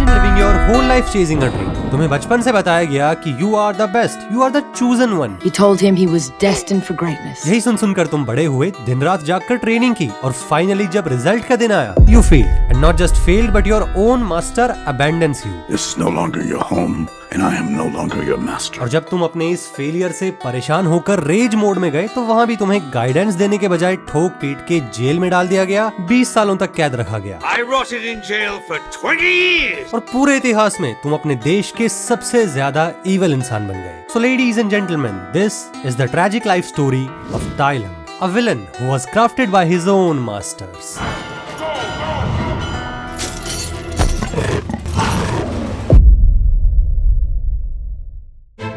Imagine living your whole life chasing a dream. तुम्हें बचपन से बताया गया कि you are the best, you are the chosen one. He told him he was destined for greatness. यही सुन सुनकर तुम बड़े हुए, दिन रात जागकर ट्रेनिंग की और फाइनली जब रिजल्ट का दिन आया, you failed. And not just failed, but your own master abandons you. This is no longer your home. And I am no longer your master. और जब तुम अपने इस फेलियर से परेशान होकर रेज मोड में गए तो वहाँ भी तुम्हें गाइडेंस देने के बजाय ठोक पीट के जेल में डाल दिया गया, 20 सालों तक कैद रखा गया। I rotted in jail for 20 years. और पूरे इतिहास में तुम अपने देश के सबसे ज्यादा इविल इंसान बन गए। So ladies and gentlemen, this is the tragic life story of Tai Lung, a villain who was crafted by his own masters.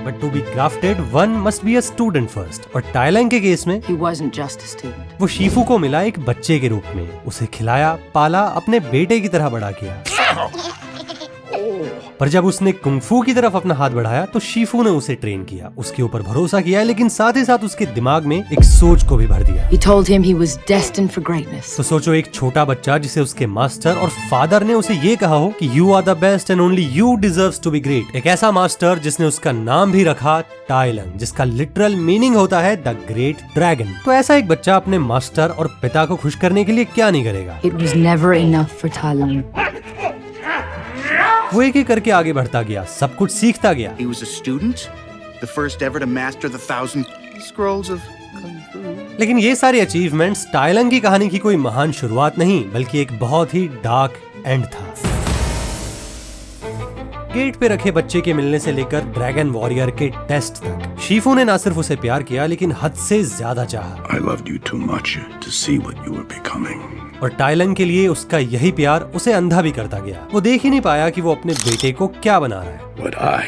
But to be crafted, one must be a student first. और Tai Lung के case में He wasn't just a student. वो Shifu को मिला एक बच्चे के रूप में, उसे खिलाया, पाला, अपने बेटे की तरह बड़ा किया। पर जब उसने कुंफू की तरफ अपना हाथ बढ़ाया तो शीफू ने उसे ट्रेन किया, उसके ऊपर भरोसा किया, लेकिन साथ ही साथ उसके दिमाग में एक सोच को भी भर दिया। He told him he was destined for greatness. तो सोचो, एक छोटा बच्चा जिसे उसके मास्टर और फादर ने उसे ये कहा हो कि you are the best and only you deserves to be great. एक ऐसा मास्टर जिसने उसका नाम भी रखा Tai Lung, जिसका लिटरल मीनिंग होता है द ग्रेट ड्रैगन। तो ऐसा एक बच्चा अपने मास्टर और पिता को खुश करने के लिए क्या नहीं करेगा। It was never enough for Tai Lung. वो एक एक करके आगे बढ़ता गया, सब कुछ सीखता गया। He was a student, the first ever to master the 1,000 scrolls of Kung Fu. लेकिन ये सारे अचीवमेंट्स Tai Lung की कहानी की कोई महान शुरुआत नहीं, बल्कि एक बहुत ही डार्क एंड था। गेट पे रखे बच्चे के मिलने से लेकर ड्रैगन वॉरियर के टेस्ट तक शीफू ने ना सिर्फ उसे प्यार किया, लेकिन हद से ज्यादा चाहा। I loved you too much to see what you were becoming. और Tai Lung के लिए उसका यही प्यार उसे अंधा भी करता गया। वो देख ही नहीं पाया कि वो अपने बेटे को क्या बना रहा है। What I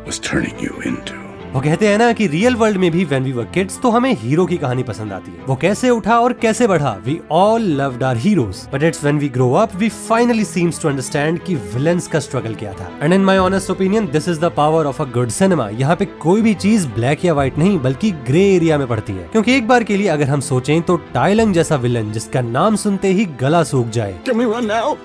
was turning you into. वो कहते हैं ना कि रियल वर्ल्ड में भी when we were kids तो हमें हीरो की कहानी पसंद आती है, वो कैसे उठा और कैसे बढ़ा। We all loved our heroes, but it's when we grow up we finally seems to understand कि villains का स्ट्रगल क्या था। And in my honest opinion, this is the power of a good cinema। यहाँ पे कोई भी चीज black या व्हाइट नहीं, बल्कि ग्रे एरिया में पड़ती है। क्योंकि एक बार के लिए अगर हम सोचें तो Tai Lung जैसा विलन जिसका नाम सुनते ही गला सूख जाए, Can we run now?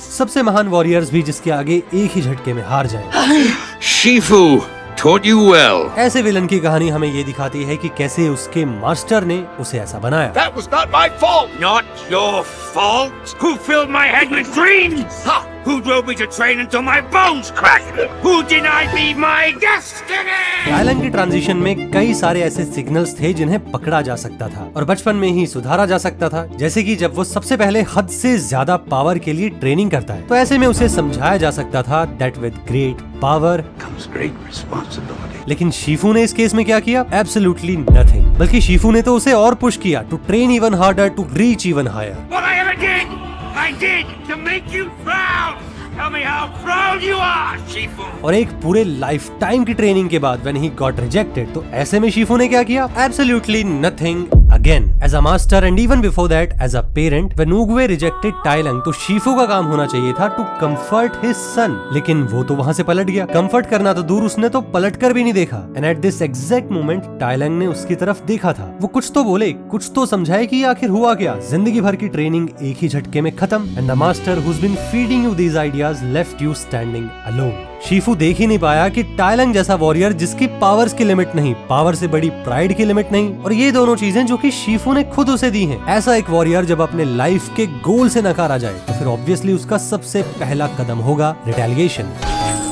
सबसे महान वॉरियर्स भी जिसके आगे एक ही झटके में हार जाए, Shifu taught you well. ऐसे विलन की कहानी हमें ये दिखाती है कि कैसे उसके मास्टर ने उसे ऐसा बनाया। That was not my fault. Not your fault. Who filled my head with dreams? Ha! Who drove me to train until my bones cracked? Who denied me my destiny? Tai Lung की transition में कई सारे ऐसे signals थे जिन्हें पकड़ा जा सकता था और बचपन में ही सुधारा जा सकता था। जैसे कि जब वो सबसे पहले हद से ज्यादा पावर के लिए ट्रेनिंग करता है, तो ऐसे में उसे समझाया जा सकता था that with great power Comes great responsibility. लेकिन शीफू ने इस केस में क्या किया? Absolutely nothing. बल्कि शीफू ने तो उसे और पुश किया to train even harder, to reach even higher. What I ever did, I did to make you proud. Tell me how proud you are, Shifu. और एक पूरे लाइफ टाइम की ट्रेनिंग के बाद when he got rejected, तो ऐसे में Shifu ने क्या किया? Absolutely nothing again. As a master and even before that as a parent, when Oogway rejected Tai Lung, तो शीफू का काम होना चाहिए था to comfort his son, लेकिन वो तो वहाँ से पलट गया। कंफर्ट करना तो दूर, उसने तो पलट कर भी नहीं देखा। And at this exact moment, Tai Lung ने उसकी तरफ देखा था। वो कुछ तो बोले, कुछ तो समझाए कि आखिर हुआ क्या। जिंदगी भर की ट्रेनिंग एक ही झटके में खत्म। And the master who's been feeding you these ideas left you standing alone. Shifu देख ही नहीं पाया कि Tai Lung जैसा वॉरियर जिसकी पावर्स की लिमिट नहीं, पावर से बड़ी प्राइड की लिमिट नहीं, और ये दोनों चीजें जो कि शीफू ने खुद उसे दी हैं। ऐसा एक वॉरियर जब अपने लाइफ के गोल से नकारा जाए तो फिर ऑब्वियसली उसका सबसे पहला कदम होगा रिटेलिएशन।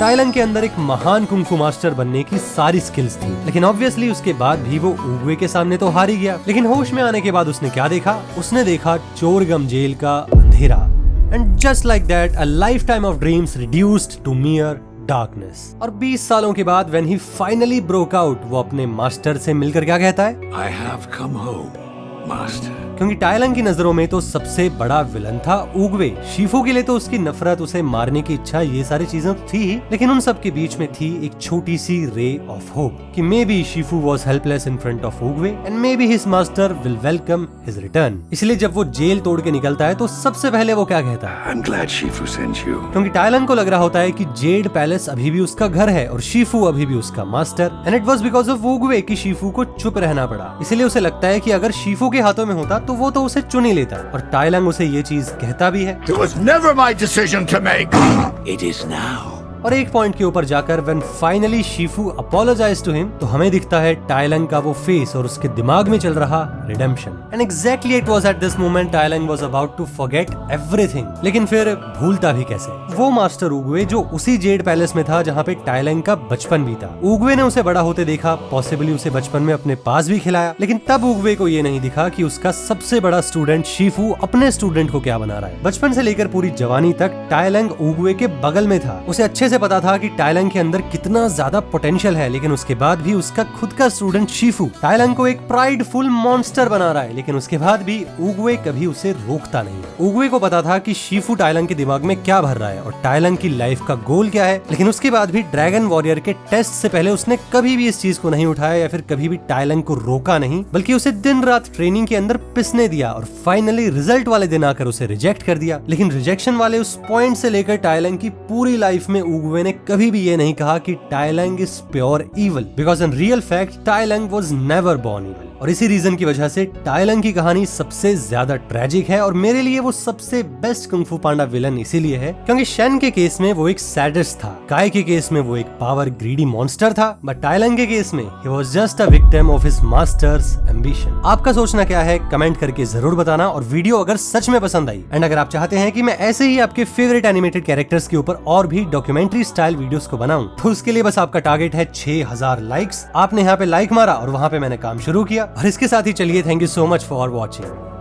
Tai Lung के अंदर एक महान कुंफू मास्टर बनने की सारी स्किल्स थी, लेकिन ऑब्वियसली उसके बाद भी वो Oogway के सामने तो हार ही गया। लेकिन होश में आने के बाद उसने क्या देखा? उसने देखा चोरगम जेल का अंधेरा। And just like that, a lifetime of dreams reduced to mere darkness. और 20 सालों के बाद when he finally broke out, वो अपने मास्टर से मिलकर क्या कहता है? I have come home, master. क्योंकि Tai Lung की नजरों में तो सबसे बड़ा विलन था Oogway। शीफू के लिए तो उसकी नफरत, उसे मारने की इच्छा, ये सारी चीजें तो थी ही, लेकिन उन सब के बीच में थी एक छोटी सी रे ऑफ होप कि maybe Shifu was helpless in front of Oogway and maybe his master will welcome his return. इसलिए जब वो जेल तोड़ के निकलता है तो सबसे पहले वो क्या कहता है? I'm glad Shifu sent you. क्योंकि Tai Lung को लग रहा होता है कि जेड पैलेस अभी भी उसका घर है और शीफू अभी भी उसका master, and it was because of Oogway कि शीफू को चुप रहना पड़ा। इसलिए उसे लगता है कि अगर शीफू के हाथों में होता तो वो तो उसे चुन ही लेता, और टाइलंग उसे ये चीज कहता भी है। It was never my decision to make. It is now. और एक पॉइंट के ऊपर जाकर when finally Shifu apologise to him, तो हमें दिखता है टाइलंग का वो फेस और उसके दिमाग में चल रहा redemption. And exactly it was at this moment Tai Lung was about to forget everything. लेकिन फिर भूलता भी कैसे? वो मास्टर उगवे जो उसी जेड पैलेस में था जहाँ पे टाइलंग का बचपन बीता। उगवे ने उसे बड़ा होते देखा, पॉसिबली उसे बचपन में अपने पास भी खिलाया, लेकिन तब उगवे को ये नहीं दिखा कि उसका सबसे बड़ा स्टूडेंट शीफू अपने स्टूडेंट को क्या बना रहा है। बचपन से लेकर पूरी जवानी तक टाइलंग उगवे के बगल में था। उसे अच्छे से पता था कि टाइलंग के अंदर कितना ज्यादा पोटेंशियल है, लेकिन उसके बाद भी उसका खुद का स्टूडेंट शीफू टाइलंग को एक प्राइडफुल मॉन्स्टर बना रहा है। लेकिन उसके बाद भी उगवे कभी उसे रोकता नहीं। उगवे को पता था कि शीफू टाइलंग के दिमाग में क्या भर रहा है और टाइलंग की लाइफ का गोल क्या है, लेकिन उसके बाद भी ड्रैगन वॉरियर के टेस्ट से पहले उसने कभी भी इस चीज को नहीं उठाया या फिर कभी भी टाइलंग को रोका नहीं, बल्कि उसे दिन रात ट्रेनिंग के अंदर पिसने दिया और फाइनली रिजल्ट वाले दिन आकर उसे रिजेक्ट कर दिया। लेकिन रिजेक्शन वाले उस पॉइंट से लेकर टाइलंग की पूरी लाइफ में उगवे ने कभी भी ये नहीं कहा कि Tai Lung is pure evil, because in real fact Tai Lung was never born evil. और इसी रीजन की वजह से टाइलंग की कहानी सबसे ज्यादा ट्रेजिक है और मेरे लिए वो सबसे बेस्ट कुंग-फू पांडा विलन इसीलिए है क्योंकि शेन के केस में वो एक सैडिस्ट था, काय के केस में वो एक पावर ग्रीडी मॉन्स्टर था, बट टाइलंग के केस में he was just a victim of his masters ambition. आपका सोचना क्या है कमेंट करके जरूर बताना, और वीडियो अगर सच में पसंद आई एंड अगर आप चाहते हैं कि मैं ऐसे ही आपके फेवरेट एनिमेटेड कैरेक्टर्स के ऊपर और भी डॉक्यूमेंट्री स्टाइल वीडियोस को बनाऊं, तो उसके लिए बस आपका टारगेट है 6000 लाइक्स। आपने यहाँ पे लाइक मारा और वहाँ पे मैंने काम शुरू किया, और इसके साथ ही चलिए thank you so much for watching.